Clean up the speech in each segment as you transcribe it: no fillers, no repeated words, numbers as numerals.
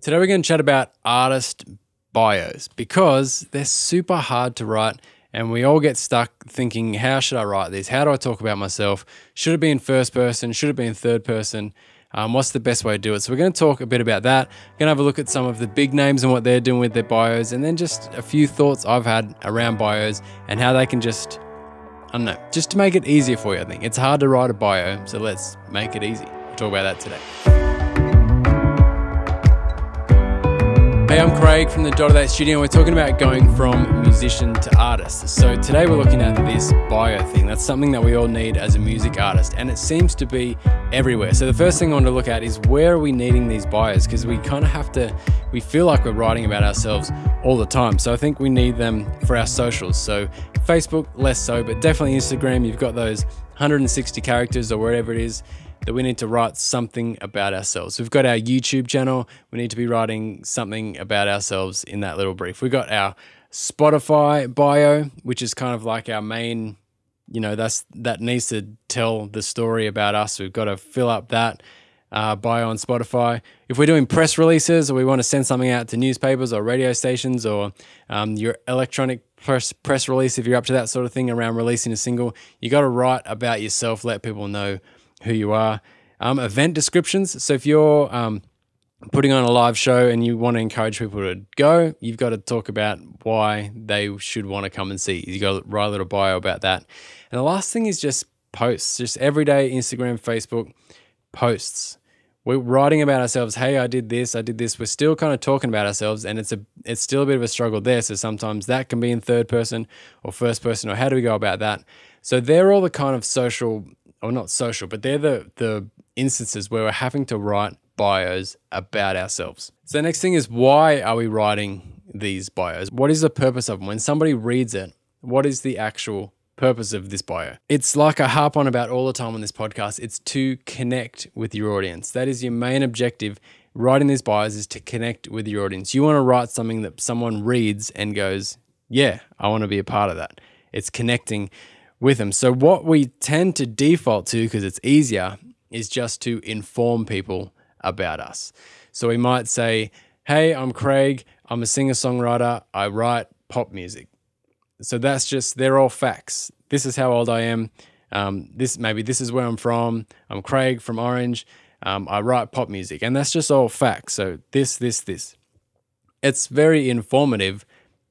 Today we're going to chat about artist bios because they're super hard to write and we all get stuck thinking, how should I write this? How do I talk about myself? Should it be in first person? Should it be in third person? What's the best way to do it? So we're going to talk a bit about that. We're going to have a look at some of the big names and what they're doing with their bios, and then just a few thoughts I've had around bios and how they can just to make it easier for you, I think. It's hard to write a bio, so let's make it easy. We'll talk about that today. Hey, I'm Craig from the Dot of That Studio, and we're talking about going from musician to artist. So today we're looking at this bio thing. That's something that we all need as a music artist, and it seems to be everywhere. So the first thing I want to look at is, where are we needing these bios? Because we kind of we feel like we're writing about ourselves all the time. So I think we need them for our socials. So Facebook, less so, but definitely Instagram. You've got those 160 characters or wherever it is that we need to write something about ourselves. We've got our YouTube channel. We need to be writing something about ourselves in that little brief. We've got our Spotify bio, which is kind of like our main, that needs to tell the story about us. We've got to fill up that bio on Spotify. If we're doing press releases or we want to send something out to newspapers or radio stations or your electronic press release, if you're up to that sort of thing around releasing a single, you got to write about yourself, let people know who you are. Event descriptions. So if you're putting on a live show and you want to encourage people to go, you've got to talk about why they should want to come and see. You've got to write a little bio about that. And the last thing is just posts, just everyday Instagram, Facebook posts. We're writing about ourselves. Hey, I did this. We're still kind of talking about ourselves, and it's still a bit of a struggle there. So sometimes that can be in third person or first person, or how do we go about that? So they're all the kind of social, or not social, but they're the instances where we're having to write bios about ourselves. So the next thing is, why are we writing these bios? What is the purpose of them? When somebody reads it, what is the actual purpose of this bio? It's like I harp on about all the time on this podcast. It's to connect with your audience. That is your main objective. Writing these bios is to connect with your audience. You want to write something that someone reads and goes, yeah, I want to be a part of that. It's connecting with them. So what we tend to default to, because it's easier, is just to inform people about us. So we might say, hey, I'm Craig. I'm a singer-songwriter. I write pop music. So they're all facts. This is how old I am. This is where I'm from. I'm Craig from Orange. I write pop music, and that's just all facts. So this. It's very informative,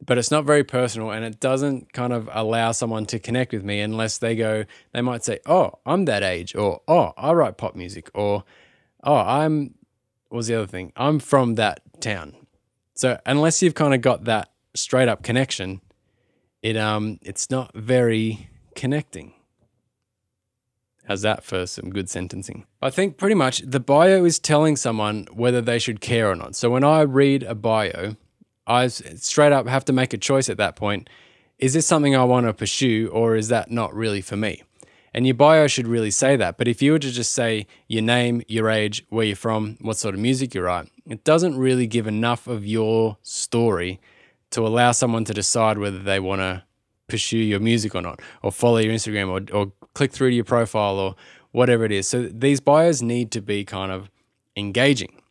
but it's not very personal, and it doesn't kind of allow someone to connect with me unless they might say, oh, I'm that age, or, oh, I write pop music, or, oh, what's the other thing? I'm from that town. So unless you've kind of got that straight up connection, it's not very connecting. How's that for some good sentencing? I think pretty much the bio is telling someone whether they should care or not. So when I read a bio, I straight up have to make a choice at that point. Is this something I want to pursue, or is that not really for me? And your bio should really say that. But if you were to just say your name, your age, where you're from, what sort of music you write, it doesn't really give enough of your story to allow someone to decide whether they want to pursue your music or not, or follow your Instagram, or click through to your profile, or whatever it is. So these bios need to be kind of engaging.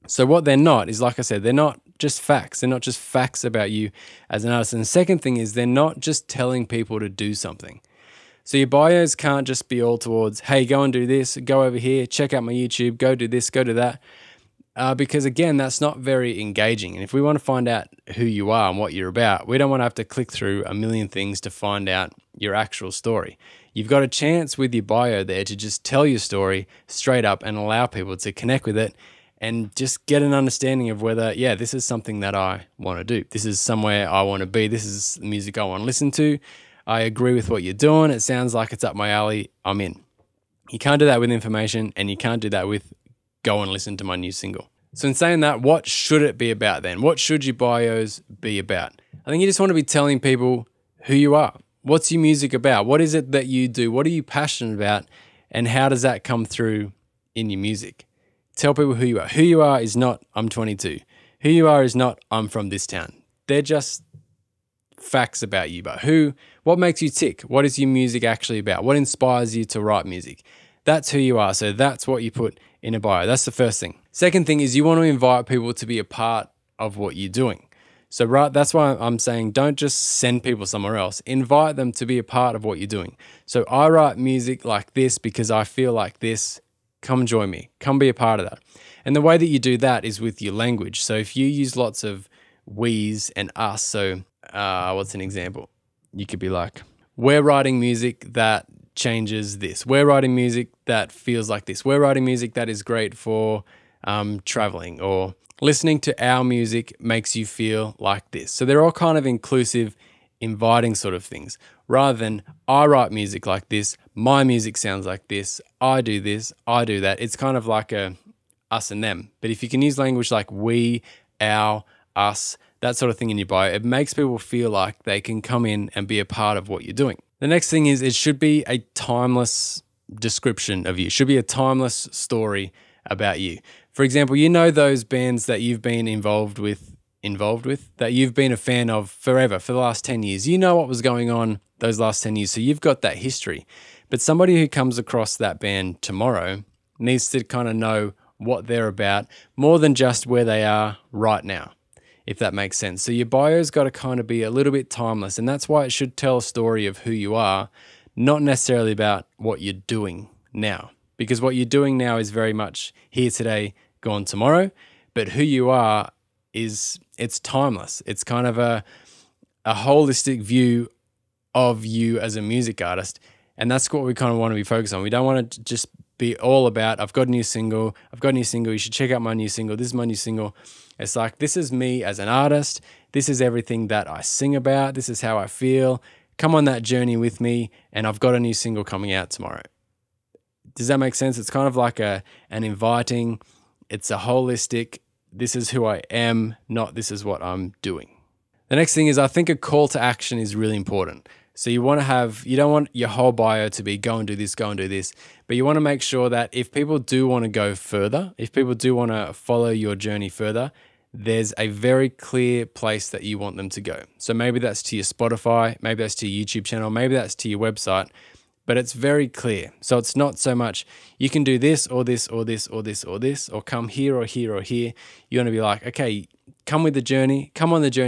So what they're not is, like I said, they're not just facts. They're not just facts about you as an artist. And the second thing is, they're not just telling people to do something. So your bios can't just be all towards, hey, go and do this, go over here, check out my YouTube, go do this, go do that. Because again, that's not very engaging. And if we want to find out who you are and what you're about, we don't want to have to click through a million things to find out your actual story. You've got a chance with your bio there to just tell your story straight up and allow people to connect with it and just get an understanding of whether, yeah, this is something that I want to do. This is somewhere I want to be. This is the music I want to listen to. I agree with what you're doing. It sounds like it's up my alley. I'm in. You can't do that with information, and you can't do that with go and listen to my new single. So in saying that, what should it be about then? What should your bios be about? I think you just want to be telling people who you are. What's your music about? What is it that you do? What are you passionate about? And how does that come through in your music? Tell people who you are. Who you are is not, I'm 22. Who you are is not, I'm from this town. They're just facts about you. But what makes you tick? What is your music actually about? What inspires you to write music? That's who you are. So that's what you put in a bio. That's the first thing. Second thing is you want to invite people to be a part of what you're doing. So that's why I'm saying don't just send people somewhere else. Invite them to be a part of what you're doing. So I write music like this because I feel like this. Come join me. Come be a part of that. And the way that you do that is with your language. So if you use lots of we's and us, so what's an example? You could be like, we're writing music that changes this. We're writing music that feels like this. We're writing music that is great for traveling, or listening to our music makes you feel like this. So they're all kind of inclusive, inviting sort of things, rather than I write music like this, my music sounds like this, I do this, I do that. It's kind of like a us and them. But if you can use language like we, our, us, that sort of thing in your bio, it makes people feel like they can come in and be a part of what you're doing. The next thing is it should be a timeless description of you. It should be a timeless story about you. For example, you know those bands that you've been involved with, that you've been a fan of forever, for the last 10 years. You know what was going on those last 10 years, so you've got that history. But somebody who comes across that band tomorrow needs to kind of know what they're about more than just where they are right now, if that makes sense. So your bio's got to kind of be a little bit timeless, and that's why it should tell a story of who you are, not necessarily about what you're doing now. Because what you're doing now is very much here today, gone tomorrow, but who you are it's timeless. It's kind of a holistic view of you as a music artist, and that's what we kind of want to be focused on. We don't want to just be all about, I've got a new single, you should check out my new single, this is my new single. It's like, this is me as an artist, this is everything that I sing about, this is how I feel, come on that journey with me, and I've got a new single coming out tomorrow. Does that make sense? It's kind of like an inviting, it's a holistic, this is who I am, not this is what I'm doing. The next thing is, I think a call to action is really important. So you don't want your whole bio to be go and do this, but you want to make sure that if people do want to go further, if people do want to follow your journey further, there's a very clear place that you want them to go. So maybe that's to your Spotify, maybe that's to your YouTube channel, maybe that's to your website, but it's very clear. So it's not so much you can do this or this or this or this or this, or come here or here or here. You want to be like, okay, come on the journey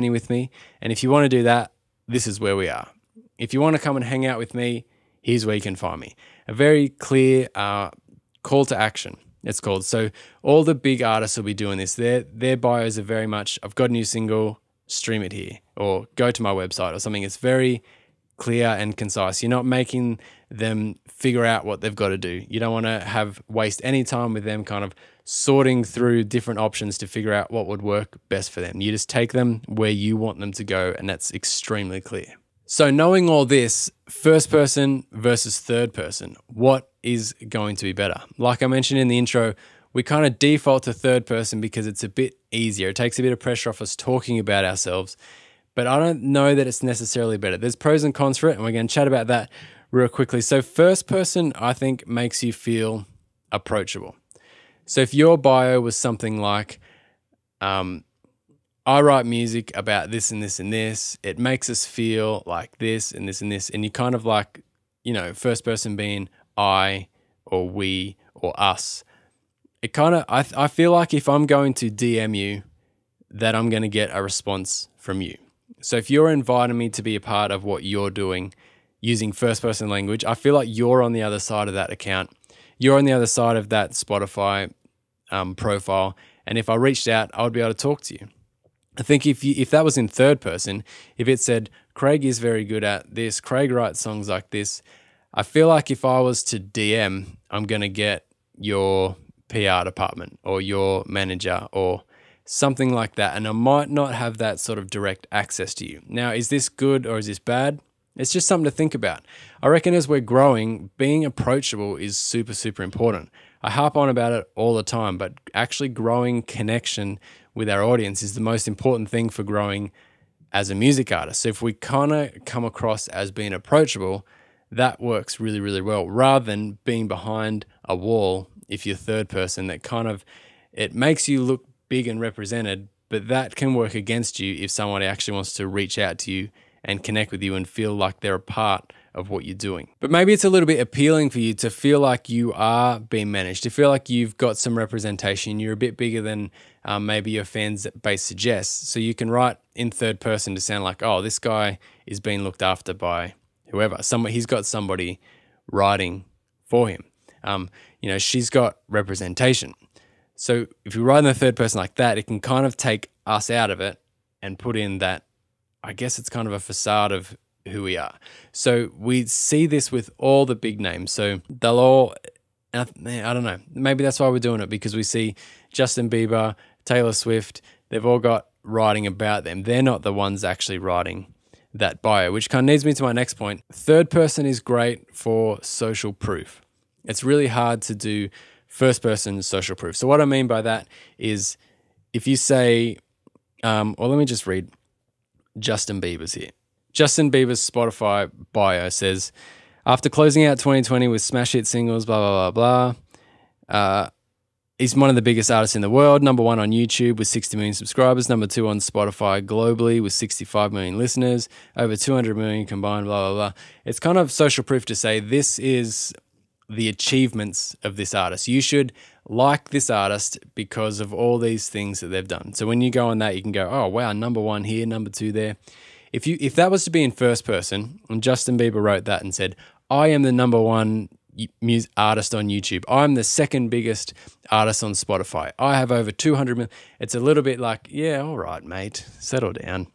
with me. And if you want to do that, this is where we are. If you want to come and hang out with me, here's where you can find me. A very clear call to action, it's called. So all the big artists will be doing this. Their bios are very much, I've got a new single, stream it here, or go to my website or something. It's very clear and concise. You're not making them figure out what they've got to do. You don't want to waste any time with them kind of sorting through different options to figure out what would work best for them. You just take them where you want them to go, and that's extremely clear. So knowing all this, first person versus third person, what is going to be better? Like I mentioned in the intro, we kind of default to third person because it's a bit easier. It takes a bit of pressure off us talking about ourselves, but I don't know that it's necessarily better. There's pros and cons for it, and we're going to chat about that real quickly. So first person, I think, makes you feel approachable. So if your bio was something like, I write music about this and this and this, it makes us feel like this and this and this, and you kind of like, first person being I or we or us, it kind of, I feel like if I'm going to DM you, that I'm going to get a response from you. So if you're inviting me to be a part of what you're doing using first person language, I feel like you're on the other side of that account. You're on the other side of that Spotify profile. And if I reached out, I would be able to talk to you. I think if that was in third person, if it said, Craig is very good at this, Craig writes songs like this, I feel like if I was to DM, I'm going to get your PR department or your manager or something like that, and I might not have that sort of direct access to you. Now, is this good or is this bad? It's just something to think about. I reckon as we're growing, being approachable is super, super important. I harp on about it all the time, but actually growing connection with our audience is the most important thing for growing as a music artist. So if we kind of come across as being approachable, that works really, really well, rather than being behind a wall. If you're third person, that kind of, it makes you look big and represented, but that can work against you if someone actually wants to reach out to you and connect with you and feel like they're a part of what you're doing. But maybe it's a little bit appealing for you to feel like you are being managed, to feel like you've got some representation, you're a bit bigger than maybe your fans base suggests. So you can write in third person to sound like, oh, this guy is being looked after by whoever. He's got somebody writing for him. She's got representation. So if you write in the third person like that, it can kind of take us out of it and put in that, I guess it's kind of a facade of who we are. So we see this with all the big names. So they'll all, I don't know, maybe that's why we're doing it, because we see Justin Bieber, Taylor Swift, they've all got writing about them. They're not the ones actually writing that bio, which kind of leads me to my next point. Third person is great for social proof. It's really hard to do first person social proof. So what I mean by that is if you say, let me just read Justin Bieber's here. Justin Bieber's Spotify bio says, after closing out 2020 with smash hit singles, blah, blah, blah, blah, he's one of the biggest artists in the world, number 1 on YouTube with 60 million subscribers, number 2 on Spotify globally with 65 million listeners, over 200 million combined, blah, blah, blah. It's kind of social proof to say this is the achievements of this artist. You should like this artist because of all these things that they've done. So when you go on that, you can go, oh, wow, number 1 here, number 2 there. If that was to be in first person, and Justin Bieber wrote that and said, I am the number 1 artist on YouTube. I'm the second biggest artist on Spotify. I have over 200 million. It's a little bit like, yeah, all right, mate, settle down.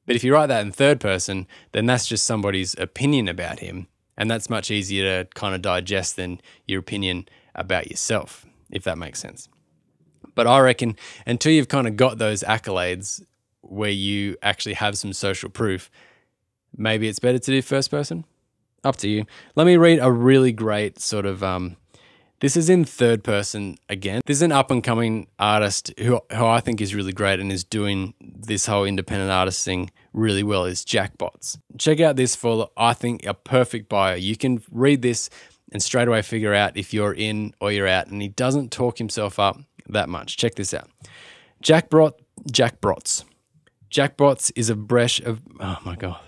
But if you write that in third person, then that's just somebody's opinion about him. And that's much easier to kind of digest than your opinion about yourself, if that makes sense. But I reckon until you've kind of got those accolades where you actually have some social proof, maybe it's better to do first person. Up to you. Let me read a really great sort of, this is in third person again. This is an up and coming artist who I think is really great and is doing this whole independent artist thing really well, is Jackbots. Check out this for, I think, a perfect bio. You can read this and straight away figure out if you're in or you're out, and he doesn't talk himself up that much. Check this out. Jackbots. Jackbots is a breath of, oh my God.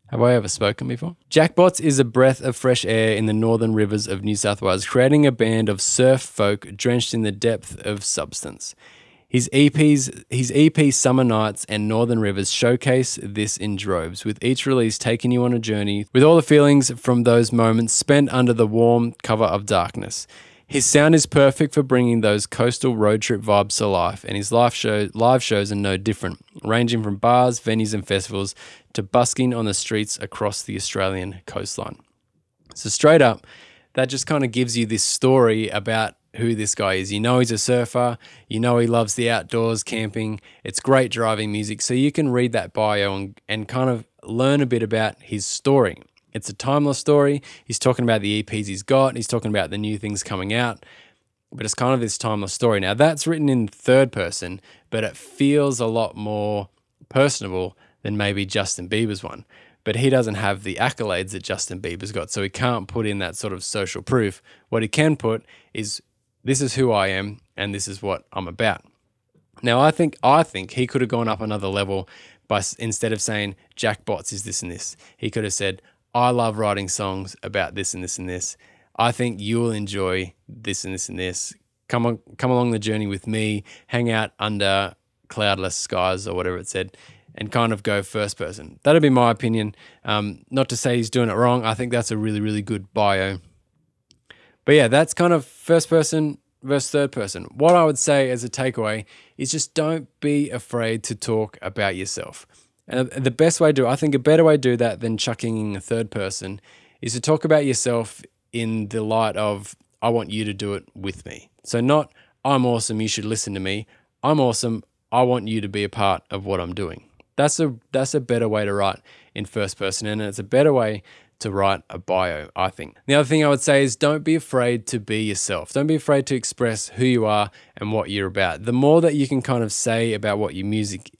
Have I ever spoken before? Jackbots is a breath of fresh air in the northern rivers of New South Wales, creating a band of surf folk drenched in the depth of substance. His EP Summer Nights and Northern Rivers showcase this in droves, with each release taking you on a journey with all the feelings from those moments spent under the warm cover of darkness. His sound is perfect for bringing those coastal road trip vibes to life, and his live shows are no different, ranging from bars, venues and festivals to busking on the streets across the Australian coastline. So straight up, that just kind of gives you this story about who this guy is. You know he's a surfer, you know he loves the outdoors, camping, it's great driving music, so you can read that bio and kind of learn a bit about his story. It's a timeless story. He's talking about the EPs he's got, he's talking about the new things coming out, but it's kind of this timeless story. Now that's written in third person, but it feels a lot more personable than maybe Justin Bieber's one. But he doesn't have the accolades that Justin Bieber's got, so he can't put in that sort of social proof. What he can put is, this is who I am and this is what I'm about. Now, I think he could have gone up another level by, instead of saying Jackbots is this and this, he could have said, I love writing songs about this and this and this. I think you'll enjoy this and this and this. Come along the journey with me, hang out under cloudless skies or whatever it said, and kind of go first person. That'd be my opinion. Not to say he's doing it wrong. I think that's a really, really good bio. But yeah, that's kind of first person versus third person. What I would say as a takeaway is just don't be afraid to talk about yourself. And the best way to do it, I think a better way to do that than chucking in a third person, is to talk about yourself in the light of, I want you to do it with me. So not, I'm awesome, you should listen to me. I'm awesome, I want you to be a part of what I'm doing. That's a better way to write in first person, and it's a better way to write a bio, I think. The other thing I would say is don't be afraid to be yourself. Don't be afraid to express who you are and what you're about. The more that you can kind of say about what your music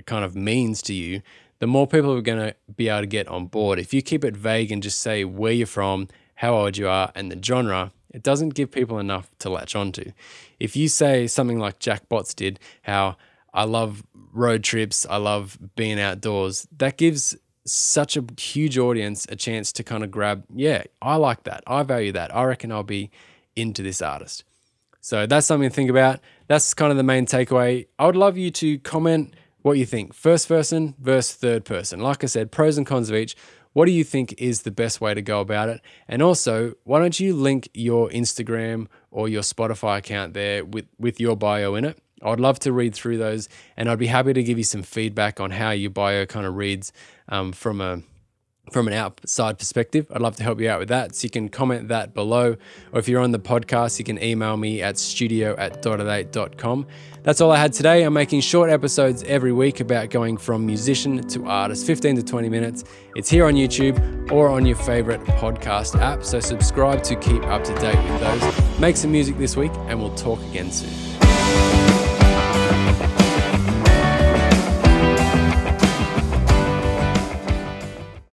kind of means to you, the more people are going to be able to get on board. If you keep it vague and just say where you're from, how old you are, and the genre, it doesn't give people enough to latch onto. If you say something like Jackbots did, how I love road trips, I love being outdoors, that gives such a huge audience a chance to kind of grab, yeah, I like that. I value that. I reckon I'll be into this artist. So that's something to think about. That's kind of the main takeaway. I would love you to comment what you think. First person versus third person. Like I said, pros and cons of each. What do you think is the best way to go about it? And also, why don't you link your Instagram or your Spotify account there with your bio in it? I'd love to read through those, and I'd be happy to give you some feedback on how your bio kind of reads from an outside perspective. I'd love to help you out with that. So you can comment that below, or if you're on the podcast, you can email me at studio@dot8.com. That's all I had today. I'm making short episodes every week about going from musician to artist, 15 to 20 minutes. It's here on YouTube or on your favorite podcast app. So subscribe to keep up to date with those. Make some music this week, and we'll talk again soon.